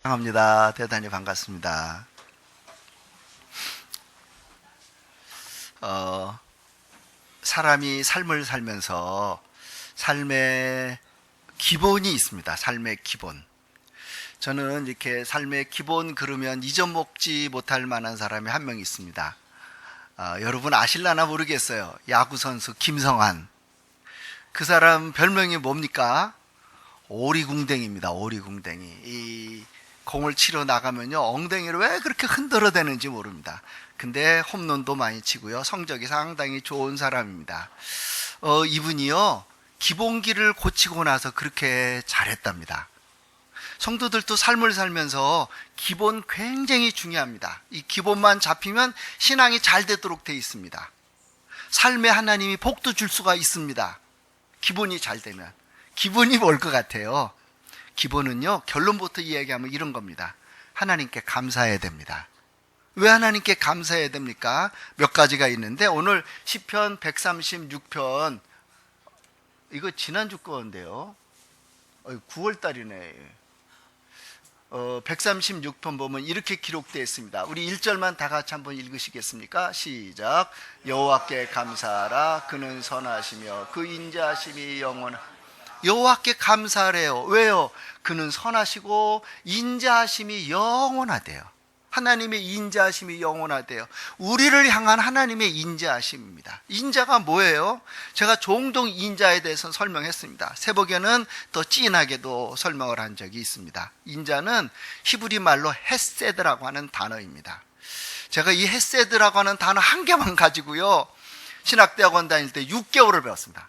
합니다. 대단히 반갑습니다. 사람이 삶을 살면서 삶의 기본이 있습니다. 삶의 기본. 저는 이렇게 삶의 기본 그러면 잊어먹지 못할 만한 사람이 한 명 있습니다. 여러분 아실라나 모르겠어요. 야구선수 김성환. 그 사람 별명이 뭡니까? 오리궁뎅이입니다. 오리궁뎅이. 이 공을 치러 나가면요, 엉덩이를 왜 그렇게 흔들어대는지 모릅니다. 근데 홈런도 많이 치고요, 성적이 상당히 좋은 사람입니다. 이분이요, 기본기를 고치고 나서 그렇게 잘했답니다. 성도들도 삶을 살면서 기본 굉장히 중요합니다. 이 기본만 잡히면 신앙이 잘 되도록 되어 있습니다. 삶에 하나님이 복도 줄 수가 있습니다. 기본이 잘 되면. 기본이 뭘 것 같아요? 기본은요, 결론부터 이야기하면 이런 겁니다. 하나님께 감사해야 됩니다. 왜 하나님께 감사해야 됩니까? 몇 가지가 있는데, 오늘 시편 136편, 이거 지난주 거인데요. 9월달이네. 136편 보면 이렇게 기록되어 있습니다. 우리 1절만 다 같이 한번 읽으시겠습니까? 시작. 여호와께 감사하라. 그는 선하시며 그 인자하심이 영원하다. 여호와께 감사하래요. 왜요? 그는 선하시고 인자하심이 영원하대요. 하나님의 인자하심이 영원하대요. 우리를 향한 하나님의 인자하심입니다. 인자가 뭐예요? 제가 종종 인자에 대해서 설명했습니다. 새벽에는 더 진하게도 설명을 한 적이 있습니다. 인자는 히브리 말로 헤세드라고 하는 단어입니다. 제가 이 헤세드라고 하는 단어 한 개만 가지고요, 신학대학원 다닐 때 6개월을 배웠습니다.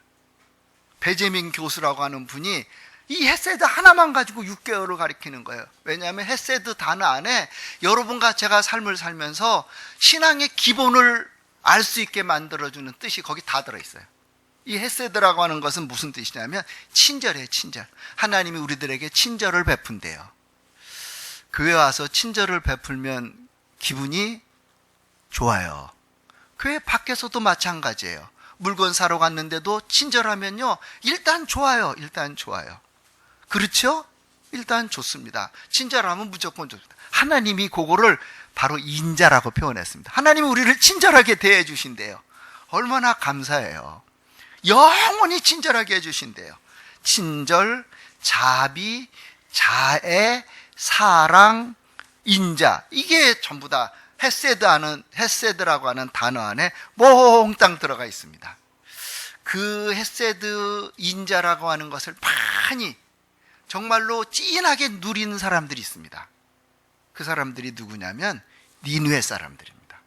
베제민 교수라고 하는 분이 이 헤세드 하나만 가지고 6개월을 가리키는 거예요. 왜냐하면 헤세드 단어 안에 여러분과 제가 삶을 살면서 신앙의 기본을 알 수 있게 만들어주는 뜻이 거기 다 들어있어요. 이 헤세드라고 하는 것은 무슨 뜻이냐면 친절이에요. 친절. 하나님이 우리들에게 친절을 베푼대요. 교회 와서 친절을 베풀면 기분이 좋아요. 교회 밖에서도 마찬가지예요. 물건 사러 갔는데도 친절하면요, 일단 좋아요. 일단 좋아요. 그렇죠? 일단 좋습니다. 친절하면 무조건 좋습니다. 하나님이 그거를 바로 인자라고 표현했습니다. 하나님이 우리를 친절하게 대해 주신대요. 얼마나 감사해요. 영원히 친절하게 해주신대요. 친절, 자비, 자애, 사랑, 인자, 이게 전부 다 헤세드라고 하는 단어 안에 몽땅 들어가 있습니다. 그 헤세드, 인자라고 하는 것을 많이 정말로 진하게 누리는 사람들이 있습니다. 그 사람들이 누구냐면 니느웨 사람들입니다.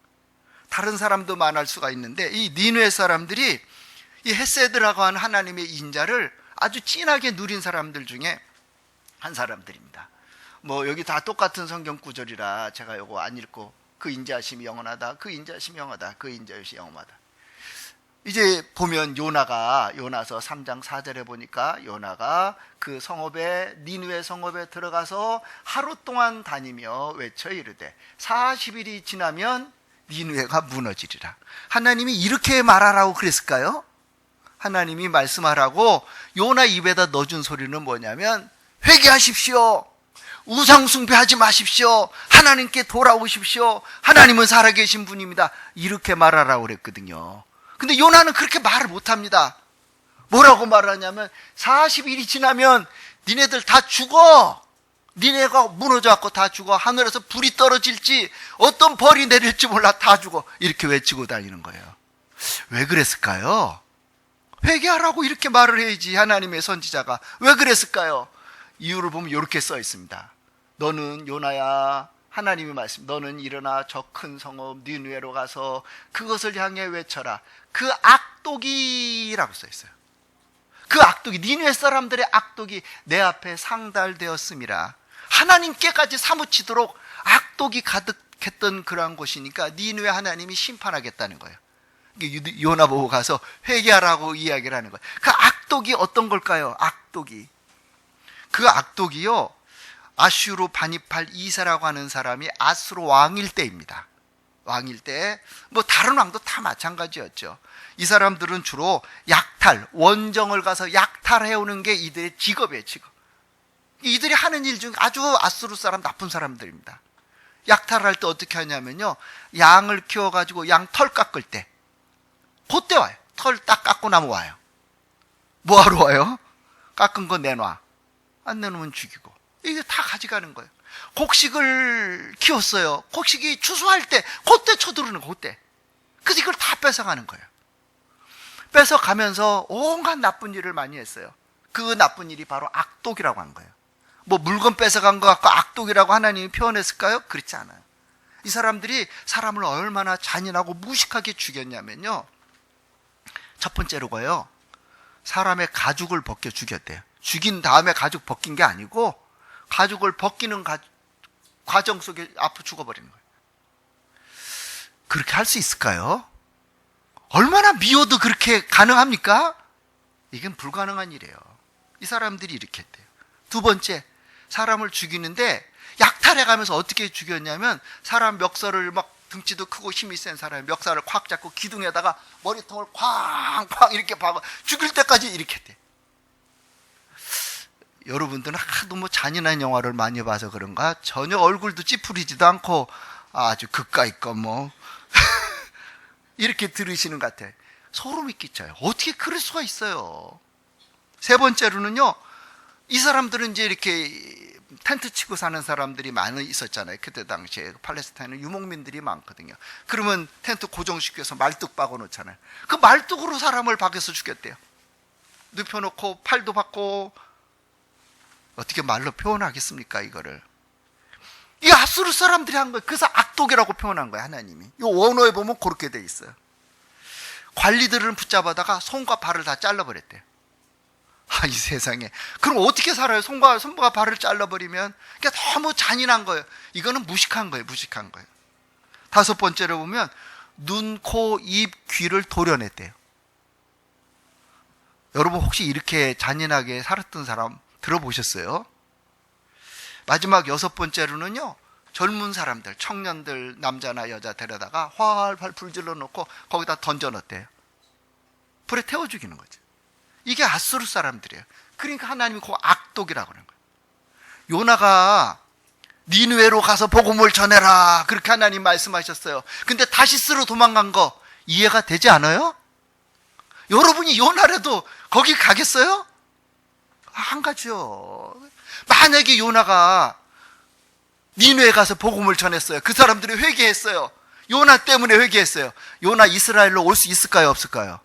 다른 사람도 많을 수가 있는데 이 니느웨 사람들이 이 헤세드라고 하는 하나님의 인자를 아주 진하게 누린 사람들 중에 한 사람들입니다. 뭐 여기 다 똑같은 성경 구절이라 제가 요거 안 읽고, 그 인자하심이 영원하다, 그 인자하심이 영원하다, 그 인자하심이 영원하다. 이제 보면 요나서 3장 4절에 보니까 요나가 그 성읍에, 니느웨 성읍에 들어가서 하루 동안 다니며 외쳐 이르되 40일이 지나면 니느웨가 무너지리라. 하나님이 이렇게 말하라고 그랬을까요? 하나님이 말씀하라고 요나 입에다 넣어준 소리는 뭐냐면 회개하십시오. 우상 숭배하지 마십시오. 하나님께 돌아오십시오. 하나님은 살아계신 분입니다. 이렇게 말하라고 그랬거든요. 근데 요나는 그렇게 말을 못합니다. 뭐라고 말하냐면 40일이 지나면 니네들 다 죽어. 니네가 무너져갖고 다 죽어. 하늘에서 불이 떨어질지 어떤 벌이 내릴지 몰라, 다 죽어. 이렇게 외치고 다니는 거예요. 왜 그랬을까요? 회개하라고 이렇게 말을 해야지, 하나님의 선지자가. 왜 그랬을까요? 이유를 보면 이렇게 써 있습니다. 너는 요나야, 하나님이 말씀, 너는 일어나 저 큰 성읍 니느웨로 가서 그것을 향해 외쳐라. 그 악독이라고 써 있어요. 그 악독이, 니느웨 사람들의 악독이 내 앞에 상달되었음이라. 하나님께까지 사무치도록 악독이 가득했던 그러한 곳이니까 니느웨 하나님이 심판하겠다는 거예요. 요나 보고 가서 회개하라고 이야기를 하는 거예요. 그 악독이 어떤 걸까요? 악독이. 그 악독이요, 아슈르 바니팔 2세라고 하는 사람이 아수르 왕일 때입니다. 왕일 때, 뭐 다른 왕도 다 마찬가지였죠. 이 사람들은 주로 약탈, 원정을 가서 약탈해오는 게 이들의 직업이에요, 직업. 이들이 하는 일 중 아주 아수르 사람, 나쁜 사람들입니다. 약탈할 때 어떻게 하냐면요, 양을 키워가지고 양 털 깎을 때 그때 와요. 털 딱 깎고 나면 와요. 뭐하러 와요? 깎은 거 내놔. 안 내놓으면 죽이고. 이게 다 가져가는 거예요. 곡식을 키웠어요. 곡식이 추수할 때 그때 쳐들어오는 거, 그때. 그래서 이걸 다 뺏어가는 거예요. 뺏어가면서 온갖 나쁜 일을 많이 했어요. 그 나쁜 일이 바로 악독이라고 한 거예요. 뭐 물건 뺏어간 거 갖고 악독이라고 하나님이 표현했을까요? 그렇지 않아요. 이 사람들이 사람을 얼마나 잔인하고 무식하게 죽였냐면요, 첫 번째로가요, 사람의 가죽을 벗겨 죽였대요. 죽인 다음에 가죽 벗긴 게 아니고 가죽을 벗기는 과정 속에 앞으로 죽어버리는 거예요. 그렇게 할 수 있을까요? 얼마나 미워도 그렇게 가능합니까? 이건 불가능한 일이에요. 이 사람들이 이렇게 했대요. 두 번째, 사람을 죽이는데 약탈해가면서 어떻게 죽였냐면, 사람 멱살을 막, 등치도 크고 힘이 센 사람이 멱살을 콱 잡고 기둥에다가 머리통을 쾅쾅 이렇게 박아 죽일 때까지 이렇게 했대. 여러분들은 하도 뭐 잔인한 영화를 많이 봐서 그런가 전혀 얼굴도 찌푸리지도 않고 아주 그까이거 뭐 이렇게 들으시는 것 같아요. 소름이 끼쳐요. 어떻게 그럴 수가 있어요. 세 번째로는요, 이 사람들은 이제 이렇게 텐트 치고 사는 사람들이 많이 있었잖아요. 그때 당시에 팔레스타인은 유목민들이 많거든요. 그러면 텐트 고정시켜서 말뚝 박아 놓잖아요. 그 말뚝으로 사람을 박여서 죽였대요. 눕혀놓고 팔도 박고. 어떻게 말로 표현하겠습니까, 이거를? 이 아수르 사람들이 한 거예요. 그래서 악독이라고 표현한 거예요, 하나님이. 이 원어에 보면 그렇게 돼 있어요. 관리들을 붙잡아다가 손과 발을 다 잘라버렸대요. 이 세상에. 그럼 어떻게 살아요? 손과 발을 잘라버리면. 그러니까 너무 잔인한 거예요. 이거는 무식한 거예요, 무식한 거예요. 다섯 번째로 보면 눈, 코, 입, 귀를 도려냈대요. 여러분 혹시 이렇게 잔인하게 살았던 사람 들어보셨어요? 마지막 여섯 번째로는요, 젊은 사람들, 청년들, 남자나 여자 데려다가 활활 불질러 놓고 거기다 던져 넣었대요. 불에 태워 죽이는 거죠. 이게 아수르 사람들이에요. 그러니까 하나님이 그 악독이라고 하는 거예요. 요나가 니느웨로 가서 복음을 전해라, 그렇게 하나님 말씀하셨어요. 근데 다시스로 도망간 거 이해가 되지 않아요? 여러분이 요나라도 거기 가겠어요? 안 가죠. 만약에 요나가 니느웨 가서 복음을 전했어요. 그 사람들이 회개했어요. 요나 때문에 회개했어요. 요나 이스라엘로 올 수 있을까요, 없을까요?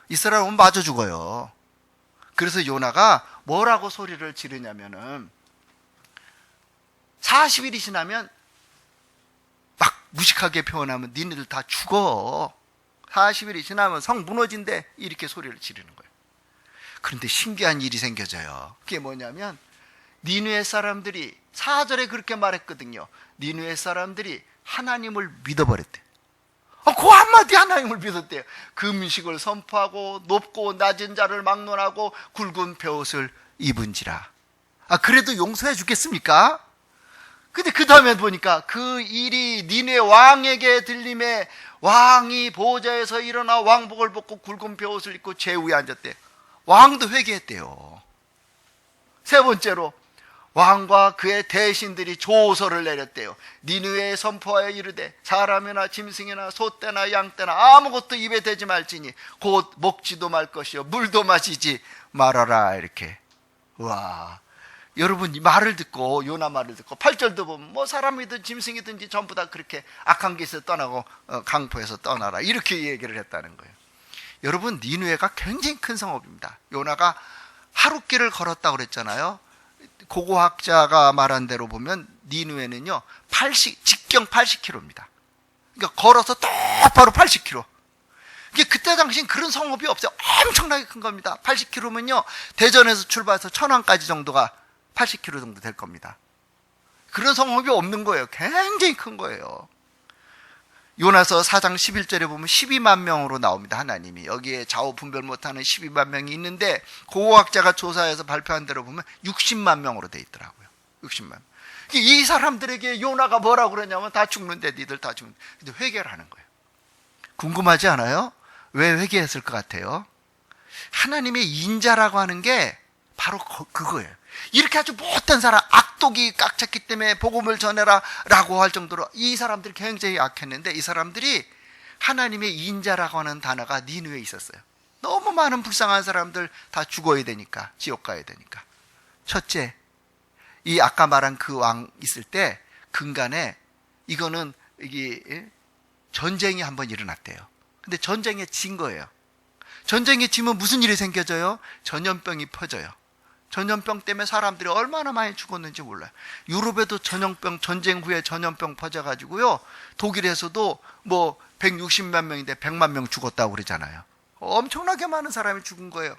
이스라엘 오면 맞아 죽어요. 그래서 요나가 뭐라고 소리를 지르냐면은 40일이 지나면, 막 무식하게 표현하면 니네들 다 죽어. 40일이 지나면 성 무너진대. 이렇게 소리를 지르는 거예요. 그런데 신기한 일이 생겨져요. 그게 뭐냐면, 니느웨 사람들이 4절에 그렇게 말했거든요. 니느웨 사람들이 하나님을 믿어버렸대. 그 한마디 하나님을 믿었대요. 금식을 선포하고 높고 낮은 자를 막론하고 굵은 베옷을 입은지라. 그래도 용서해 주겠습니까? 근데 그 다음에 보니까 그 일이 니네 왕에게 들림에 왕이 보좌에서 일어나 왕복을 벗고 굵은 베옷을 입고 제위에 앉았대. 왕도 회개했대요. 세 번째로 왕과 그의 대신들이 조서를 내렸대요. 니느웨에 선포하여 이르되 사람이나 짐승이나 소떼나 양떼나 아무것도 입에 대지 말지니 곧 먹지도 말 것이요 물도 마시지 말아라. 이렇게. 와, 여러분 이 말을 듣고, 요나 말을 듣고 8절도 보면 뭐 사람이든 짐승이든지 전부 다 그렇게 악한 길에서 떠나고 강포에서 떠나라, 이렇게 얘기를 했다는 거예요. 여러분, 니느웨가 굉장히 큰 성읍입니다. 요나가 하룻길을 걸었다고 그랬잖아요. 고고학자가 말한 대로 보면 니느웨는요 직경 80km입니다. 그러니까 걸어서 똑바로 80km. 이게 그때 당시엔 그런 성읍이 없어요. 엄청나게 큰 겁니다. 80km면요 대전에서 출발해서 천안까지 정도가 80km 정도 될 겁니다. 그런 성읍이 없는 거예요. 굉장히 큰 거예요. 요나서 4장 11절에 보면 12만 명으로 나옵니다. 하나님이 여기에 좌우 분별 못하는 12만 명이 있는데, 고고학자가 조사해서 발표한 대로 보면 60만 명으로 돼 있더라고요. 60만. 이 사람들에게 요나가 뭐라고 그러냐면 다 죽는데, 니들 다 죽는데. 근데 회개를 하는 거예요. 궁금하지 않아요? 왜 회개했을 것 같아요? 하나님의 인자라고 하는 게 바로 그거예요. 이렇게 아주 못된 사람, 악독이 꽉 찼기 때문에 복음을 전해라 라고 할 정도로 이 사람들이 굉장히 악했는데, 이 사람들이 하나님의 인자라고 하는 단어가 니느웨에 있었어요. 너무 많은 불쌍한 사람들 다 죽어야 되니까, 지옥 가야 되니까. 첫째, 이 아까 말한 그 왕 있을 때 근간에 이거는 이게 전쟁이 한번 일어났대요. 근데 전쟁에 진 거예요. 전쟁에 지면 무슨 일이 생겨져요? 전염병이 퍼져요. 전염병 때문에 사람들이 얼마나 많이 죽었는지 몰라요. 유럽에도 전염병, 전쟁 후에 전염병 퍼져가지고요, 독일에서도 뭐 160만 명인데 100만 명 죽었다고 그러잖아요. 엄청나게 많은 사람이 죽은 거예요.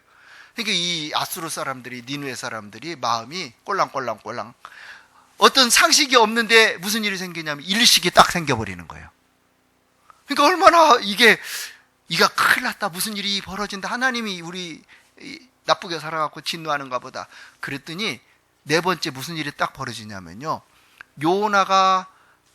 그러니까 이 아수르 사람들이, 니느웨 사람들이 마음이 꼴랑꼴랑꼴랑, 어떤 상식이 없는데 무슨 일이 생기냐면 일식이 딱 생겨버리는 거예요. 그러니까 얼마나 이가 큰일 났다, 무슨 일이 벌어진다, 하나님이 우리 나쁘게 살아갖고 진노하는가 보다. 그랬더니 네 번째 무슨 일이 딱 벌어지냐면요, 요나가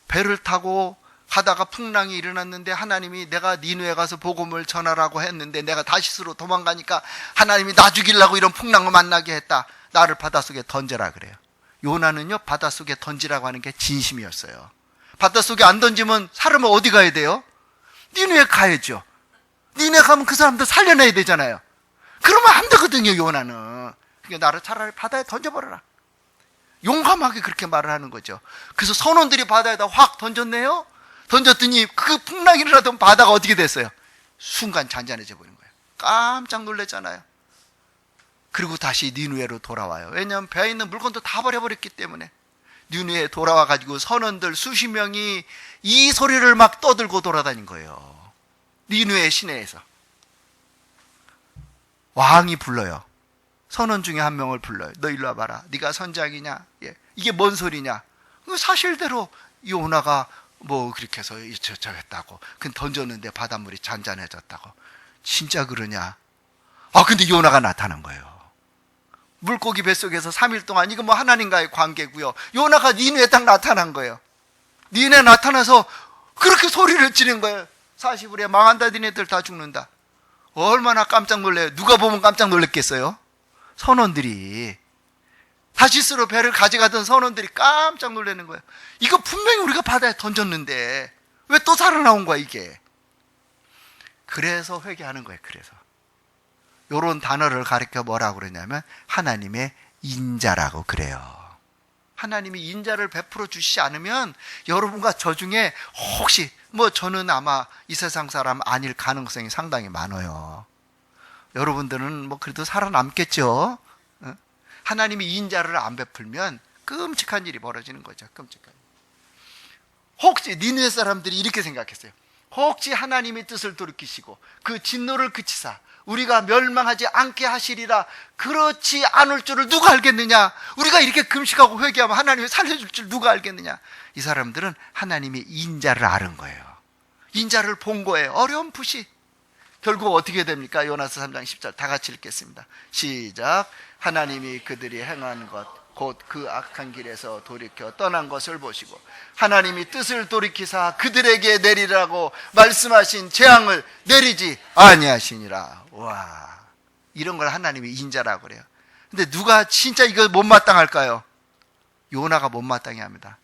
배를 타고 가다가 풍랑이 일어났는데 하나님이 내가 니느웨 가서 복음을 전하라고 했는데 내가 다시스로 도망가니까 하나님이 나 죽이려고 이런 풍랑을 만나게 했다. 나를 바닷속에 던져라 그래요. 요나는요, 바닷속에 던지라고 하는 게 진심이었어요. 바닷속에 안 던지면 사람은 어디 가야 돼요? 니느웨 가야죠. 니느웨 가면 그 사람들 살려내야 되잖아요. 그러면 안 되거든요, 요나는. 그러니까 나를 차라리 바다에 던져버려라. 용감하게 그렇게 말을 하는 거죠. 그래서 선원들이 바다에다 확 던졌네요. 던졌더니 그 풍랑이 일어나던 바다가 어떻게 됐어요? 순간 잔잔해져 버린 거예요. 깜짝 놀랐잖아요. 그리고 다시 니느웨로 돌아와요. 왜냐하면 배에 있는 물건도 다 버려버렸기 때문에. 니느웨에 돌아와가지고 선원들 수십 명이 이 소리를 막 떠들고 돌아다닌 거예요. 니느웨 시내에서. 왕이 불러요. 선원 중에 한 명을 불러요. 너 일로 와봐라. 네가 선장이냐? 예. 이게 뭔 소리냐? 사실대로 요나가 뭐 그렇게 해서 저랬다고. 그건 던졌는데 바닷물이 잔잔해졌다고. 진짜 그러냐? 근데 요나가 나타난 거예요. 물고기 뱃속에서 3일 동안, 이거 뭐 하나님과의 관계고요. 요나가 니느웨에 딱 나타난 거예요. 니느웨에 나타나서 그렇게 소리를 지른 거예요. 40일에 망한다, 니네들 다 죽는다. 얼마나 깜짝 놀래요. 누가 보면 깜짝 놀랐겠어요? 선원들이, 다시스로 배를 가져가던 선원들이 깜짝 놀라는 거예요. 이거 분명히 우리가 바다에 던졌는데 왜 또 살아나온 거야 이게. 그래서 회개하는 거예요. 그래서 요런 단어를 가르쳐 뭐라고 그러냐면 하나님의 인자라고 그래요. 하나님이 인자를 베풀어 주시지 않으면 여러분과 저 중에 혹시 저는 아마 이 세상 사람 아닐 가능성이 상당히 많아요. 여러분들은 그래도 살아남겠죠. 하나님이 인자를 안 베풀면 끔찍한 일이 벌어지는 거죠. 끔찍한 일. 혹시 니느웨 사람들이 이렇게 생각했어요. 혹시 하나님의 뜻을 돌이키시고 그 진노를 그치사 우리가 멸망하지 않게 하시리라. 그렇지 않을 줄을 누가 알겠느냐. 우리가 이렇게 금식하고 회개하면 하나님이 살려줄 줄 누가 알겠느냐. 이 사람들은 하나님의 인자를 아는 거예요. 인자를 본 거예요. 어렴풋이. 결국 어떻게 됩니까? 요나서 3장 10절 다 같이 읽겠습니다. 시작. 하나님이 그들이 행한 것 곧 그 악한 길에서 돌이켜 떠난 것을 보시고 하나님이 뜻을 돌이키사 그들에게 내리라고 말씀하신 재앙을 내리지 아니하시니라. 와, 이런 걸 하나님이 인자라고 그래요. 근데 누가 진짜 이거 못마땅할까요? 요나가 못마땅해 합니다.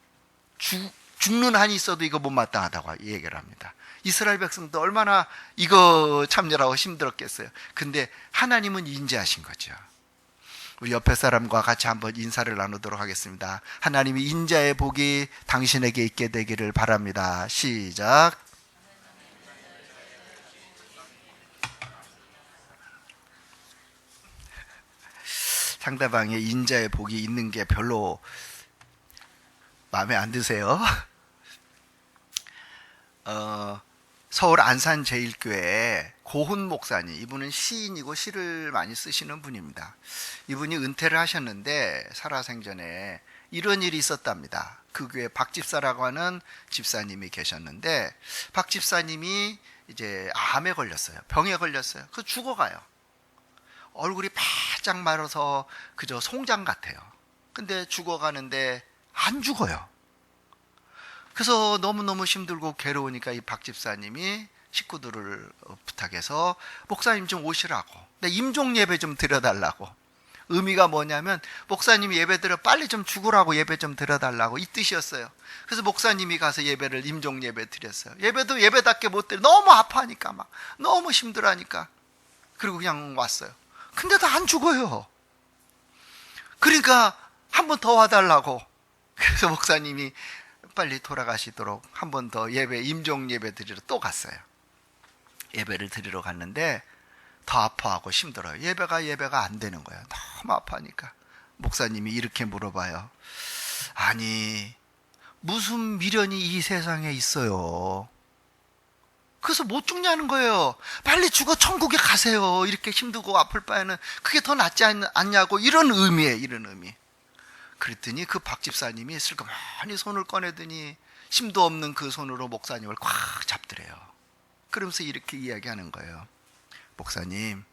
죽는 한이 있어도 이거 못마땅하다고 얘기를 합니다. 이스라엘 백성도 얼마나 이거 참느라고 힘들었겠어요. 근데 하나님은 인자하신 거죠. 우리 옆에 사람과 같이 한번 인사를 나누도록 하겠습니다. 하나님이 인자의 복이 당신에게 있게 되기를 바랍니다. 시작. 상대방의 인자의 복이 있는 게 별로 마음에 안 드세요? 서울 안산제일교회 고훈 목사님, 이분은 시인이고 시를 많이 쓰시는 분입니다. 이분이 은퇴를 하셨는데 살아생전에 이런 일이 있었답니다. 그 교회 박 집사라고 하는 집사님이 계셨는데 박 집사님이 이제 암에 걸렸어요. 병에 걸렸어요. 그 죽어가요. 얼굴이 바짝 마르서 그저 송장 같아요. 근데 죽어가는데 안 죽어요. 그래서 너무너무 힘들고 괴로우니까 이 박 집사님이 식구들을 부탁해서 목사님 좀 오시라고, 임종 예배 좀 드려달라고. 의미가 뭐냐면 목사님이 예배 드려 빨리 좀 죽으라고 예배 좀 드려달라고 이 뜻이었어요. 그래서 목사님이 가서 예배를 임종 예배 드렸어요. 예배도 예배답게 못 드려. 너무 아파하니까 막 너무 힘들어하니까. 그리고 그냥 왔어요. 근데도 안 죽어요. 그러니까 한 번 더 와달라고. 그래서 목사님이 빨리 돌아가시도록 한 번 더 예배 임종 예배 드리러 또 갔어요. 예배를 드리러 갔는데 더 아파하고 힘들어요. 예배가 안 되는 거예요. 너무 아파하니까. 목사님이 이렇게 물어봐요. 아니, 무슨 미련이 이 세상에 있어요. 그래서 못 죽냐는 거예요. 빨리 죽어 천국에 가세요. 이렇게 힘들고 아플 바에는 그게 더 낫지 않냐고. 이런 의미예요. 이런 의미. 그랬더니 그 박 집사님이 슬그머니 손을 꺼내더니 힘도 없는 그 손으로 목사님을 꽉 잡더래요. 그러면서 이렇게 이야기하는 거예요. 목사님,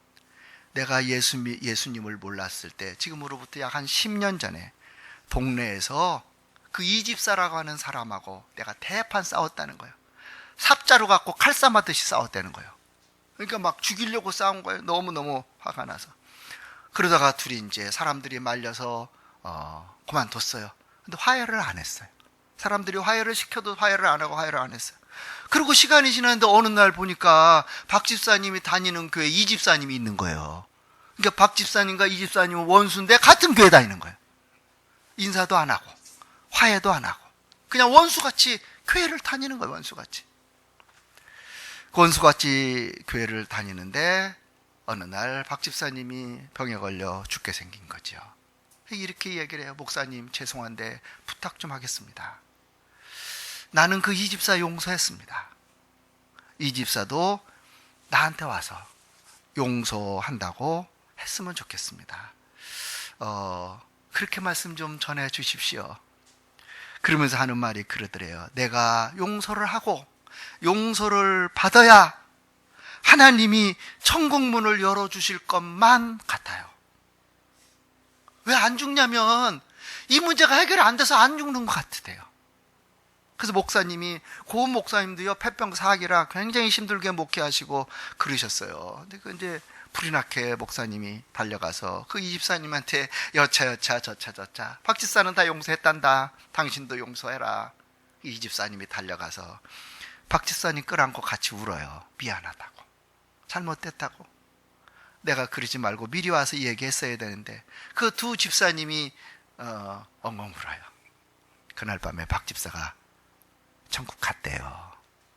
내가 예수님을 몰랐을 때 지금으로부터 약 한 10년 전에 동네에서 그 이집사라고 하는 사람하고 내가 대판 싸웠다는 거예요. 삽자루 갖고 칼싸움하듯이 싸웠다는 거예요. 그러니까 막 죽이려고 싸운 거예요. 너무너무 화가 나서. 그러다가 둘이 이제 사람들이 말려서 그만뒀어요. 근데 화해를 안 했어요. 사람들이 화해를 시켜도 화해를 안 하고 화해를 안 했어요. 그리고 시간이 지났는데 어느 날 보니까 박 집사님이 다니는 교회에 이 집사님이 있는 거예요. 그러니까 박 집사님과 이 집사님은 원수인데 같은 교회 다니는 거예요. 인사도 안 하고 화해도 안 하고 그냥 원수같이 교회를 다니는 거예요. 원수같이. 원수같이 교회를 다니는데 어느 날 박 집사님이 병에 걸려 죽게 생긴 거죠. 이렇게 얘기를 해요. 목사님 죄송한데 부탁 좀 하겠습니다. 나는 그 이 집사 용서했습니다. 이 집사도 나한테 와서 용서한다고 했으면 좋겠습니다. 그렇게 말씀 좀 전해 주십시오. 그러면서 하는 말이 그러더래요. 내가 용서를 하고 용서를 받아야 하나님이 천국문을 열어주실 것만 같아요. 왜 안 죽냐면 이 문제가 해결이 안 돼서 안 죽는 것 같으대요. 그래서 목사님이, 고은 목사님도요, 폐병 사기라 굉장히 힘들게 목회하시고 그러셨어요. 근데 그 이제 불이 나게 목사님이 달려가서 그 이 집사님한테 여차 저차 박 집사는 다 용서했단다. 당신도 용서해라. 이 집사님이 달려가서 박 집사님 끌어안고 같이 울어요. 미안하다고. 잘못됐다고. 내가 그러지 말고 미리 와서 얘기했어야 되는데 그 두 집사님이 엉엉 울어요. 그날 밤에 박 집사가 천국 갔대요.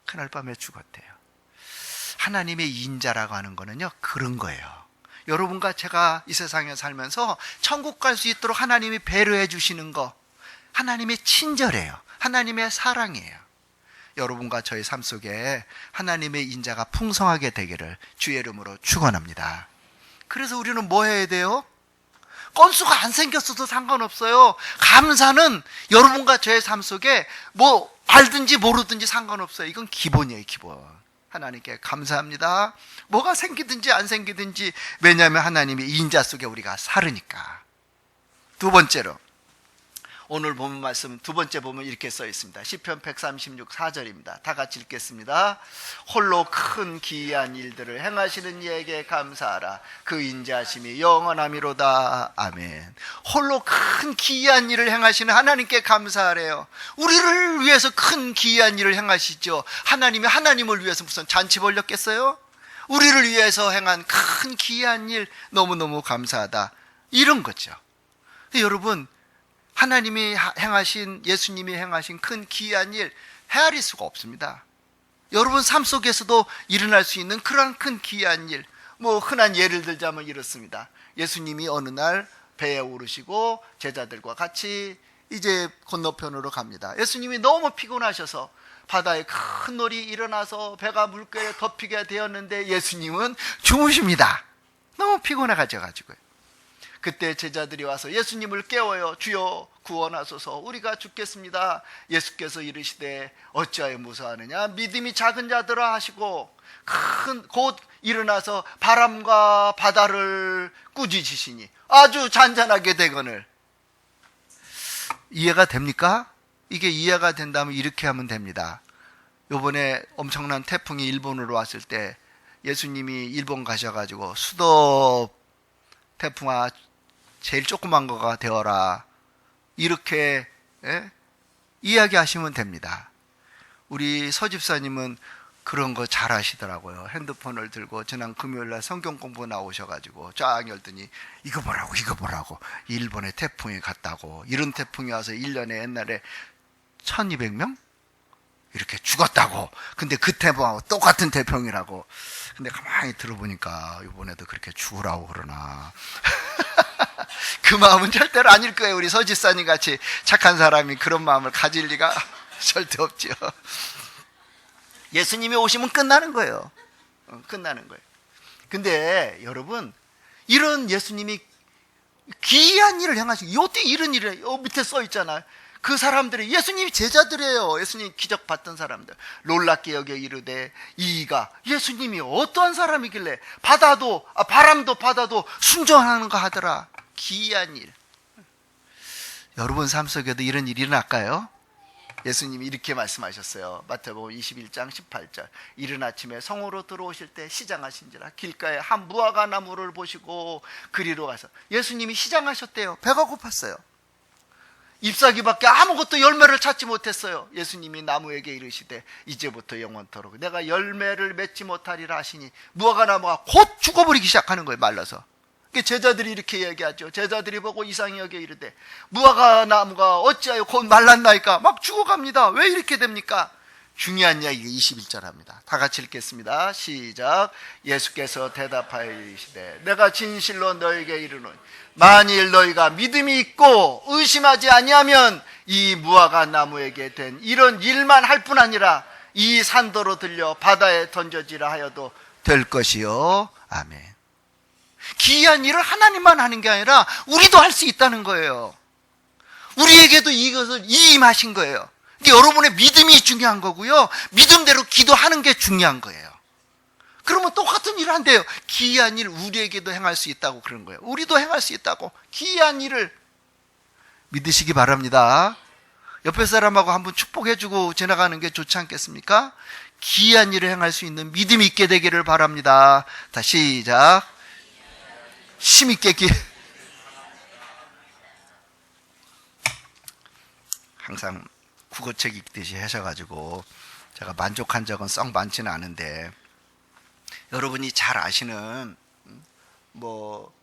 그날 밤에 죽었대요. 하나님의 인자라고 하는 거는요, 그런 거예요. 여러분과 제가 이 세상에 살면서 천국 갈 수 있도록 하나님이 배려해 주시는 거, 하나님의 친절이에요. 하나님의 사랑이에요. 여러분과 저의 삶 속에 하나님의 인자가 풍성하게 되기를 주의 이름으로 축원합니다. 그래서 우리는 뭐 해야 돼요? 건수가 안 생겼어도 상관없어요. 감사는 여러분과 저의 삶 속에 뭐 알든지 모르든지 상관없어요. 이건 기본이에요, 기본. 하나님께 감사합니다. 뭐가 생기든지 안 생기든지, 왜냐하면 하나님의 인자 속에 우리가 살으니까. 두 번째로, 오늘 보면 말씀 두 번째 보면 이렇게 써 있습니다. 시편 136 4절입니다. 다 같이 읽겠습니다. 홀로 큰 기이한 일들을 행하시는 이에게 감사하라. 그 인자하심이 영원하미로다. 아멘. 홀로 큰 기이한 일을 행하시는 하나님께 감사하래요. 우리를 위해서 큰 기이한 일을 행하시죠. 하나님이 하나님을 위해서 무슨 잔치 벌렸겠어요? 우리를 위해서 행한 큰 기이한 일 너무너무 감사하다. 이런 거죠. 여러분, 하나님이 행하신, 예수님이 행하신 큰 기이한 일 헤아릴 수가 없습니다. 여러분 삶 속에서도 일어날 수 있는 그런 큰 기이한 일, 뭐 흔한 예를 들자면 이렇습니다. 예수님이 어느 날 배에 오르시고 제자들과 같이 이제 건너편으로 갑니다. 예수님이 너무 피곤하셔서 바다에 큰 놀이 일어나서 배가 물결에 덮이게 되었는데 예수님은 주무십니다. 너무 피곤해가지고요. 그때 제자들이 와서 예수님을 깨워요. 주여 구원하소서, 우리가 죽겠습니다. 예수께서 이르시되 어찌하여 무서워하느냐, 믿음이 작은 자들아 하시고 곧 일어나서 바람과 바다를 꾸짖으시니 아주 잔잔하게 되거늘. 이해가 됩니까? 이게 이해가 된다면 이렇게 하면 됩니다. 요번에 엄청난 태풍이 일본으로 왔을 때 예수님이 일본 가셔가지고 수도 태풍아 제일 조그만 거가 되어라. 이렇게 이야기하시면 됩니다. 우리 서집사님은 그런 거 잘 하시더라고요. 핸드폰을 들고 지난 금요일날 성경 공부 나오셔가지고 쫙 열더니 이거 보라고 일본에 태풍이 갔다고, 이런 태풍이 와서 1년에 옛날에 1200명? 이렇게 죽었다고. 근데 그 태풍하고 똑같은 태풍이라고. 근데 가만히 들어보니까 이번에도 그렇게 죽으라고 그러나 그 마음은 절대로 아닐 거예요. 우리 서지사님 같이 착한 사람이 그런 마음을 가질 리가 절대 없죠. 예수님이 오시면 끝나는 거예요. 끝나는 거예요. 근데 여러분, 이런 예수님이 귀한 일을 행하시고, 어떻게 이런 일을, 밑에 써 있잖아요. 그 사람들이 예수님이 제자들이에요. 예수님 기적 봤던 사람들. 놀랍게 여겨 이르되 이가, 예수님이 어떠한 사람이길래 바람도 바다도 순종하는가 하더라. 귀한 일. 여러분 삶 속에도 이런 일이 일어날까요? 예수님이 이렇게 말씀하셨어요. 마태복음 21장 18절. 이른 아침에 성으로 들어오실 때 시장하신지라 길가에 한 무화과 나무를 보시고 그리로 가서, 예수님이 시장하셨대요. 배가 고팠어요. 잎사귀밖에 아무것도 열매를 찾지 못했어요. 예수님이 나무에게 이르시되 이제부터 영원토록 내가 열매를 맺지 못하리라 하시니 무화과 나무가 곧 죽어버리기 시작하는 거예요. 말라서. 제자들이 이렇게 얘기하죠. 제자들이 보고 이상히 여겨 이르되 무화과 나무가 어찌하여 곧 말랐나이까? 막 죽어갑니다. 왜 이렇게 됩니까? 중요한 이야기가 21절 합니다. 다 같이 읽겠습니다. 시작. 예수께서 대답하여 이르시되 내가 진실로 너에게 이르노니 만일 너희가 믿음이 있고 의심하지 아니하면 이 무화과 나무에게 된 이런 일만 할 뿐 아니라 이 산도로 들려 바다에 던져지라 하여도 될 것이요. 아멘. 기이한 일을 하나님만 하는 게 아니라 우리도 할 수 있다는 거예요. 우리에게도 이것을 이임하신 거예요. 근데 여러분의 믿음이 중요한 거고요. 믿음대로 기도하는 게 중요한 거예요. 그러면 똑같은 일을 한대요. 기이한 일 우리에게도 행할 수 있다고 그런 거예요. 우리도 행할 수 있다고. 기이한 일을 믿으시기 바랍니다. 옆에 사람하고 한번 축복해주고 지나가는 게 좋지 않겠습니까? 기이한 일을 행할 수 있는 믿음이 있게 되기를 바랍니다. 다시 시작. 힘있게 항상 국어책 읽듯이 하셔가지고 제가 만족한 적은 썩 많지는 않은데, 여러분이 잘 아시는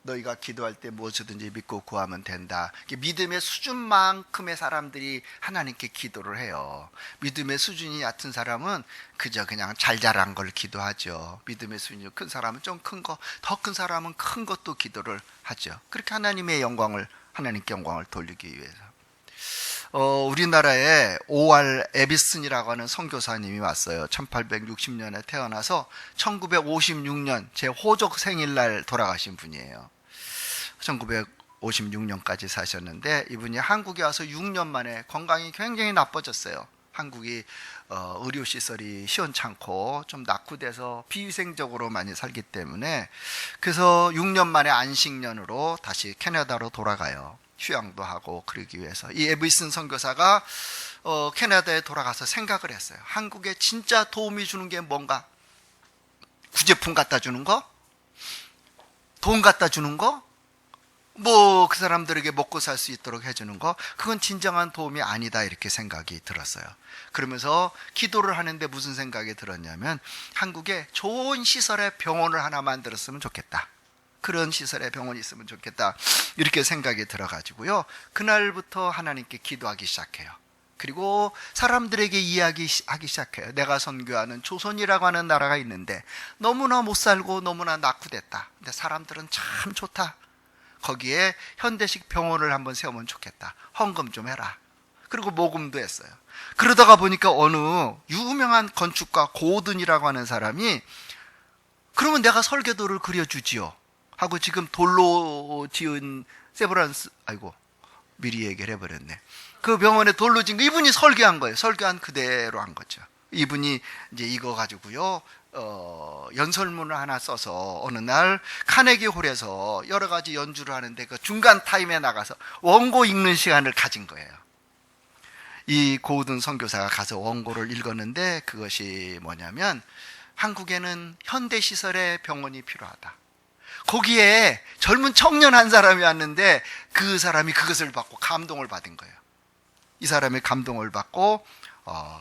너희가 기도할 때 무엇이든지 믿고 구하면 된다. 믿음의 수준만큼의 사람들이 하나님께 기도를 해요. 믿음의 수준이 얕은 사람은 그냥 잘 자란 걸 기도하죠. 믿음의 수준이 큰 사람은 좀 큰 거, 더 큰 사람은 큰 것도 기도를 하죠. 그렇게 하나님께 영광을 돌리기 위해서. 우리나라에 오알 에비슨이라고 하는 선교사님이 왔어요. 1860년에 태어나서 1956년 제 호적 생일날 돌아가신 분이에요. 1956년까지 사셨는데 이분이 한국에 와서 6년 만에 건강이 굉장히 나빠졌어요. 한국이 의료시설이 시원찮고 좀 낙후돼서 비위생적으로 많이 살기 때문에, 그래서 6년 만에 안식년으로 다시 캐나다로 돌아가요. 휴양도 하고 그러기 위해서. 이 에비슨 선교사가 캐나다에 돌아가서 생각을 했어요. 한국에 진짜 도움이 주는 게 뭔가? 구제품 갖다 주는 거? 돈 갖다 주는 거? 그 사람들에게 먹고 살 수 있도록 해주는 거? 그건 진정한 도움이 아니다, 이렇게 생각이 들었어요. 그러면서 기도를 하는데 무슨 생각이 들었냐면, 한국에 좋은 시설의 병원을 하나 만들었으면 좋겠다. 그런 시설에 병원이 있으면 좋겠다, 이렇게 생각이 들어가지고요, 그날부터 하나님께 기도하기 시작해요. 그리고 사람들에게 이야기하기 시작해요. 내가 선교하는 조선이라고 하는 나라가 있는데 너무나 못 살고 너무나 낙후됐다. 근데 사람들은 참 좋다. 거기에 현대식 병원을 한번 세우면 좋겠다. 헌금 좀 해라. 그리고 모금도 했어요. 그러다가 보니까 어느 유명한 건축가 고든이라고 하는 사람이, 그러면 내가 설계도를 그려주지요 하고, 지금 돌로 지은 세브란스, 미리 얘기를 해버렸네. 그 병원에 돌로 지은 거 이분이 설계한 거예요. 설계한 그대로 한 거죠. 이분이 이제 이거 가지고요, 연설문을 하나 써서 어느 날 카네기 홀에서 여러 가지 연주를 하는데 그 중간 타임에 나가서 원고 읽는 시간을 가진 거예요. 이 고든 선교사가 가서 원고를 읽었는데 그것이 뭐냐면, 한국에는 현대시설의 병원이 필요하다. 거기에 젊은 청년 한 사람이 왔는데 그 사람이 그것을 받고 감동을 받은 거예요. 이 사람이 감동을 받고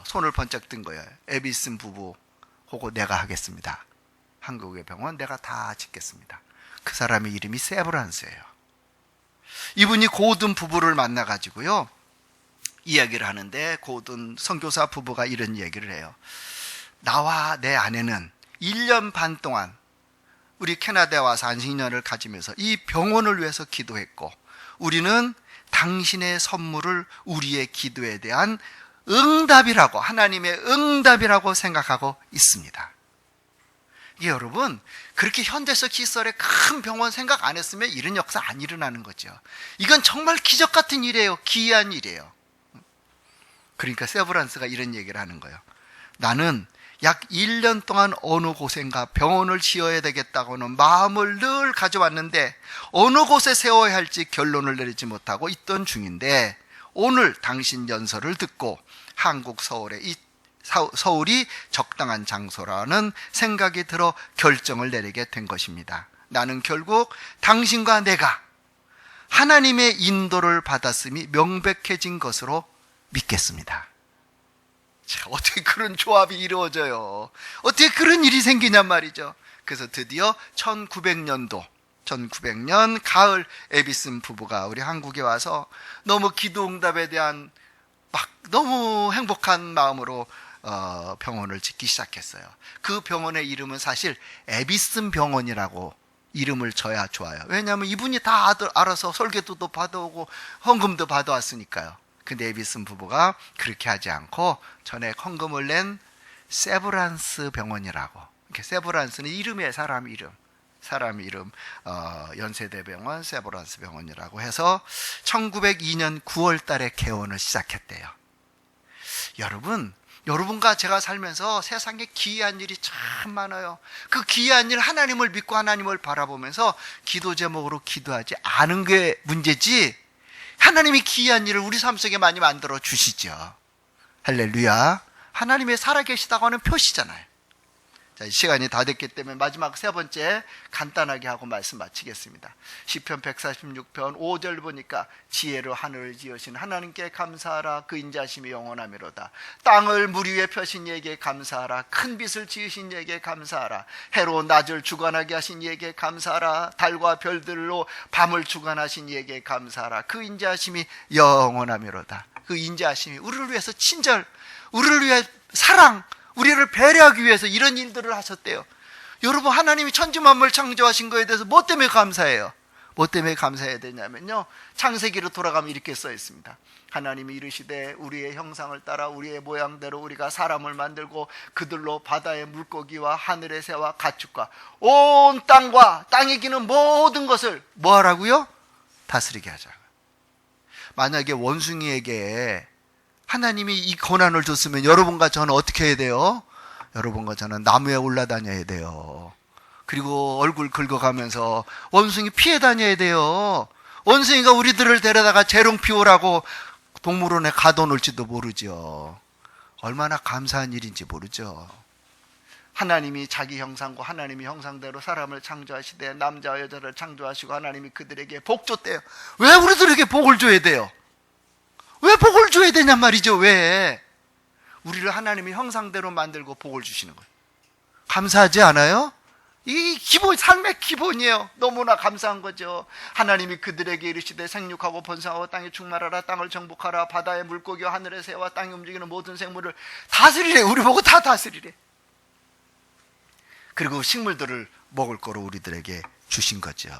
손을 번쩍 든 거예요. 에비슨 부부 하고 내가 하겠습니다. 한국의 병원 내가 다 짓겠습니다. 그 사람의 이름이 세브란스예요. 이분이 고든 부부를 만나가지고요 이야기를 하는데, 고든 선교사 부부가 이런 얘기를 해요. 나와 내 아내는 1년 반 동안 우리 캐나다에 와서 안식년을 가지면서 이 병원을 위해서 기도했고, 우리는 당신의 선물을 우리의 기도에 대한 응답이라고, 하나님의 응답이라고 생각하고 있습니다. 이게 여러분, 그렇게 현대적 시설에 큰 병원 생각 안 했으면 이런 역사 안 일어나는 거죠. 이건 정말 기적 같은 일이에요. 기이한 일이에요. 그러니까 세브란스가 이런 얘기를 하는 거예요. 나는 약 1년 동안 어느 곳엔가 병원을 지어야 되겠다고는 마음을 늘 가져왔는데 어느 곳에 세워야 할지 결론을 내리지 못하고 있던 중인데, 오늘 당신 연설을 듣고 한국 서울이 적당한 장소라는 생각이 들어 결정을 내리게 된 것입니다. 나는 결국 당신과 내가 하나님의 인도를 받았음이 명백해진 것으로 믿겠습니다. 자, 어떻게 그런 조합이 이루어져요? 어떻게 그런 일이 생기냔 말이죠. 그래서 드디어 1900년 가을 에비슨 부부가 우리 한국에 와서 너무 기도 응답에 대한 너무 행복한 마음으로 병원을 짓기 시작했어요. 그 병원의 이름은 사실 에비슨 병원이라고 이름을 줘야 좋아요. 왜냐하면 이분이 다 알아서 설계도도 받아오고 헌금도 받아왔으니까요. 근데 에비슨 부부가 그렇게 하지 않고 전에 헌금을 낸 세브란스 병원이라고. 세브란스는 이름이에요. 사람 이름. 연세대병원 세브란스 병원이라고 해서 1902년 9월 달에 개원을 시작했대요. 여러분과 제가 살면서 세상에 기이한 일이 참 많아요. 그 기이한 일, 하나님을 믿고 하나님을 바라보면서 기도 제목으로 기도하지 않은 게 문제지, 하나님이 기이한 일을 우리 삶 속에 많이 만들어 주시죠. 할렐루야. 하나님의 살아계시다고 하는 표시잖아요. 자, 시간이 다 됐기 때문에 마지막 세 번째 간단하게 하고 말씀 마치겠습니다. 시편 146편 5절 보니까 지혜로 하늘을 지으신 하나님께 감사하라. 그 인자심이 영원하미로다. 땅을 물 위에 펴신 이에게 감사하라. 큰 빛을 지으신 이에게 감사하라. 해로 낮을 주관하게 하신 이에게 감사하라. 달과 별들로 밤을 주관하신 이에게 감사하라. 그 인자심이 영원하미로다. 그 인자심이 우리를 위해서 친절, 우리를 위해 사랑, 우리를 배려하기 위해서 이런 일들을 하셨대요. 여러분, 하나님이 천지만물 창조하신 거에 대해서 뭐 때문에 감사해요? 뭐 때문에 감사해야 되냐면요, 창세기로 돌아가면 이렇게 써 있습니다. 하나님이 이르시되 우리의 형상을 따라 우리의 모양대로 우리가 사람을 만들고 그들로 바다의 물고기와 하늘의 새와 가축과 온 땅과 땅에 기는 모든 것을 뭐 하라고요? 다스리게 하자고요. 만약에 원숭이에게 하나님이 이 권한을 줬으면 여러분과 저는 어떻게 해야 돼요? 여러분과 저는 나무에 올라다녀야 돼요. 그리고 얼굴 긁어가면서 원숭이 피해 다녀야 돼요. 원숭이가 우리들을 데려다가 재롱 피우라고 동물원에 가둬놓을지도 모르죠. 얼마나 감사한 일인지 모르죠. 하나님이 자기 형상과 하나님이 형상대로 사람을 창조하시되 남자와 여자를 창조하시고 하나님이 그들에게 복 줬대요. 왜 우리들에게 복을 줘야 돼요? 왜 복을 줘야 되냔 말이죠. 왜? 우리를 하나님의 형상대로 만들고 복을 주시는 거예요. 감사하지 않아요? 이 기본, 삶의 기본이에요. 너무나 감사한 거죠. 하나님이 그들에게 이르시되 생육하고 번성하고 땅에 충만하라. 땅을 정복하라. 바다의 물고기와 하늘의 새와 땅에 움직이는 모든 생물을 다스리래. 우리 보고 다 다스리래. 그리고 식물들을 먹을 거로 우리들에게 주신 거죠.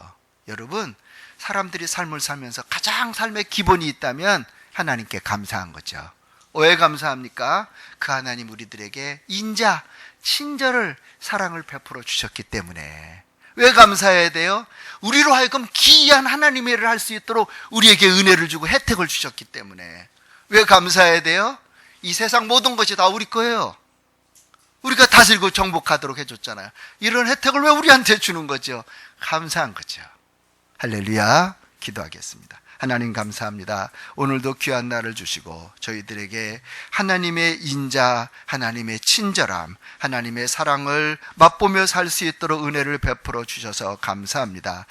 여러분, 사람들이 삶을 살면서 가장 삶의 기본이 있다면 하나님께 감사한 거죠. 왜 감사합니까? 그 하나님 우리들에게 인자, 친절을, 사랑을 베풀어 주셨기 때문에. 왜 감사해야 돼요? 우리로 하여금 기이한 하나님의 일을 할 수 있도록 우리에게 은혜를 주고 혜택을 주셨기 때문에. 왜 감사해야 돼요? 이 세상 모든 것이 다 우리 거예요. 우리가 다스리고 정복하도록 해줬잖아요. 이런 혜택을 왜 우리한테 주는 거죠? 감사한 거죠. 할렐루야. 기도하겠습니다. 하나님 감사합니다. 오늘도 귀한 날을 주시고 저희들에게 하나님의 인자, 하나님의 친절함, 하나님의 사랑을 맛보며 살 수 있도록 은혜를 베풀어 주셔서 감사합니다.